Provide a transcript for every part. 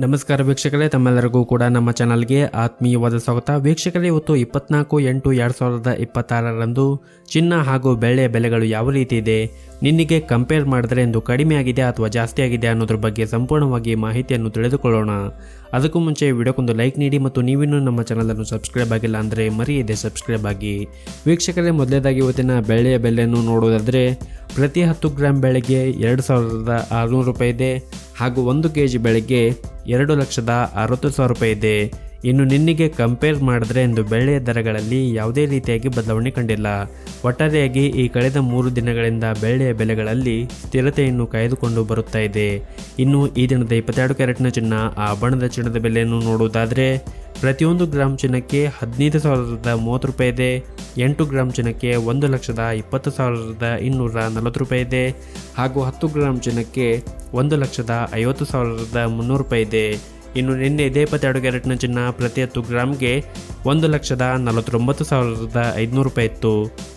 ನಮಸ್ಕಾರ ವೀಕ್ಷಕರೇ, ತಮ್ಮೆಲ್ಲರಿಗೂ ಕೂಡ ನಮ್ಮ ಚಾನಲ್ಗೆ ಆತ್ಮೀಯವಾದ ಸ್ವಾಗತ. ವೀಕ್ಷಕರೇ, ಇವತ್ತು 24/8/2026ರಂದು ಚಿನ್ನ ಹಾಗೂ ಬೆಳ್ಳಿಯ ಬೆಲೆಗಳು ಯಾವ ರೀತಿ ಇದೆ, ನಿನ್ನೆಗೆ ಕಂಪೇರ್ ಮಾಡಿದ್ರೆ ಎಂದು ಕಡಿಮೆ ಆಗಿದೆ ಅಥವಾ ಜಾಸ್ತಿ ಆಗಿದೆ ಅನ್ನೋದ್ರ ಬಗ್ಗೆ ಸಂಪೂರ್ಣವಾಗಿ ಮಾಹಿತಿಯನ್ನು ತಿಳಿದುಕೊಳ್ಳೋಣ. ಅದಕ್ಕೂ ಮುಂಚೆ ವಿಡಿಯೋಕ್ಕೊಂದು ಲೈಕ್ ನೀಡಿ ಮತ್ತು ನೀವಿನ್ನೂ ನಮ್ಮ ಚಾನಲನ್ನು ಸಬ್ಸ್ಕ್ರೈಬ್ ಆಗಿಲ್ಲ ಅಂದರೆ ಮರೆಯದೆ ಸಬ್ಸ್ಕ್ರೈಬ್ ಆಗಿ. ವೀಕ್ಷಕರೇ, ಮೊದಲೇದಾಗಿ ಇವತ್ತಿನ ಬೆಳ್ಳಿಯ ಬೆಲೆಯನ್ನು ನೋಡೋದಾದರೆ ಪ್ರತಿ 10 ಗ್ರಾಂ ಬೆಳೆಗೆ 2600 ರೂಪಾಯಿ ಇದೆ ಹಾಗೂ 1 kg ಬೆಳೆಗೆ 2,60,000 ರೂಪಾಯಿ ಇದೆ. ಇನ್ನು ನಿನ್ನೆಗೆ ಕಂಪೇರ್ ಮಾಡಿದ್ರೆ ಎಂದು ಬೆಳ್ಳಿಯ ದರಗಳಲ್ಲಿ ಯಾವುದೇ ರೀತಿಯಾಗಿ ಬದಲಾವಣೆ ಕಂಡಿಲ್ಲ. ಒಟ್ಟಾರೆಯಾಗಿ ಈ ಕಳೆದ 3 ದಿನಗಳಿಂದ ಬೆಳ್ಳಿಯ ಬೆಲೆಗಳಲ್ಲಿ ಸ್ಥಿರತೆಯನ್ನು ಕಾಯ್ದುಕೊಂಡು ಬರುತ್ತಾ ಇದೆ. ಇನ್ನು ಈ ದಿನದ 22 ಕ್ಯಾರೆಟ್ನ ಚಿನ್ನ, ಆಭರಣದ ಚಿನ್ನದ ಬೆಲೆಯನ್ನು ನೋಡುವುದಾದರೆ ಪ್ರತಿಯೊಂದು ಗ್ರಾಮ್ ಚಿನ್ನಕ್ಕೆ 15,030 ರೂಪಾಯಿ ಇದೆ. 8 ಗ್ರಾಮ್ ಚಿನ್ನಕ್ಕೆ 1,20,240 ರೂಪಾಯಿ ಇದೆ ಹಾಗೂ 10 ಗ್ರಾಮ್ ಚಿನ್ನಕ್ಕೆ 1,50,300 ರೂಪಾಯಿ ಇದೆ. ಇನ್ನು ನಿನ್ನೆ 22 ಕ್ಯಾರೆಟ್ನ ಚಿನ್ನ ಪ್ರತಿ 10 ಗ್ರಾಮ್ಗೆ 1,49,500 ರೂಪಾಯಿ ಇತ್ತು.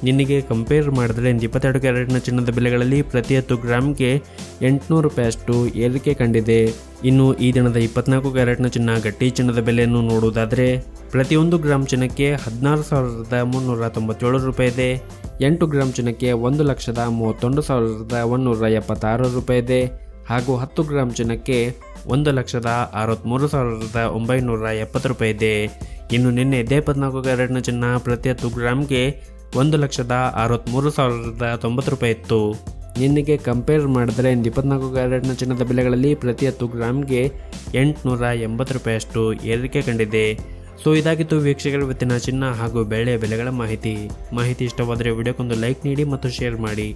ನಿನ್ನೆಗೆ ಕಂಪೇರ್ ಮಾಡಿದ್ರೆ 22 ಕ್ಯಾರೆಟ್ನ ಚಿನ್ನದ ಬೆಲೆಗಳಲ್ಲಿ ಪ್ರತಿ 10 ಗ್ರಾಮ್ಗೆ 800 ರೂಪಾಯಿಯಷ್ಟು ಏರಿಕೆ ಕಂಡಿದೆ. ಇನ್ನು ಈ ದಿನದ 24 ಕ್ಯಾರೆಟ್ನ ಚಿನ್ನ, ಗಟ್ಟಿ ಚಿನ್ನದ ಬೆಲೆಯನ್ನು ನೋಡುವುದಾದರೆ ಪ್ರತಿಯೊಂದು ಗ್ರಾಮ್ ಚಿನ್ನಕ್ಕೆ 16,397 ರೂಪಾಯಿ ಇದೆ. 8 ಗ್ರಾಮ್ ಚಿನ್ನಕ್ಕೆ 1,31,176 ರೂಪಾಯಿ ಇದೆ ಹಾಗೂ 10 ಗ್ರಾಮ್ ಚಿನ್ನಕ್ಕೆ 1,63,970 ರೂಪಾಯಿ ಇದೆ. ಇನ್ನು ನಿನ್ನೆ 14 ಕ್ಯಾರೆಟ್ನ ಚಿನ್ನ ಪ್ರತಿ 10 ಗ್ರಾಮ್ಗೆ 1,63,090 ರೂಪಾಯಿ ಇತ್ತು. ನಿನ್ನೆಗೆ ಕಂಪೇರ್ ಮಾಡಿದ್ರೆ 24 ಕ್ಯಾರೆಟ್ನ ಚಿನ್ನದ ಬೆಲೆಗಳಲ್ಲಿ ಪ್ರತಿ 10 ಗ್ರಾಮ್ಗೆ 880 ರೂಪಾಯಿಯಷ್ಟು ಏರಿಕೆ ಕಂಡಿದೆ. ಸೊ ಇದಾಗಿತ್ತು ವೀಕ್ಷಕರ ಇವತ್ತಿನ ಚಿನ್ನ ಹಾಗೂ ಬೆಳ್ಳಿಯ ಬೆಲೆಗಳ ಮಾಹಿತಿ ಇಷ್ಟವಾದರೆ ವಿಡಿಯೋಕ್ಕೊಂದು ಲೈಕ್ ನೀಡಿ ಮತ್ತು ಶೇರ್ ಮಾಡಿ.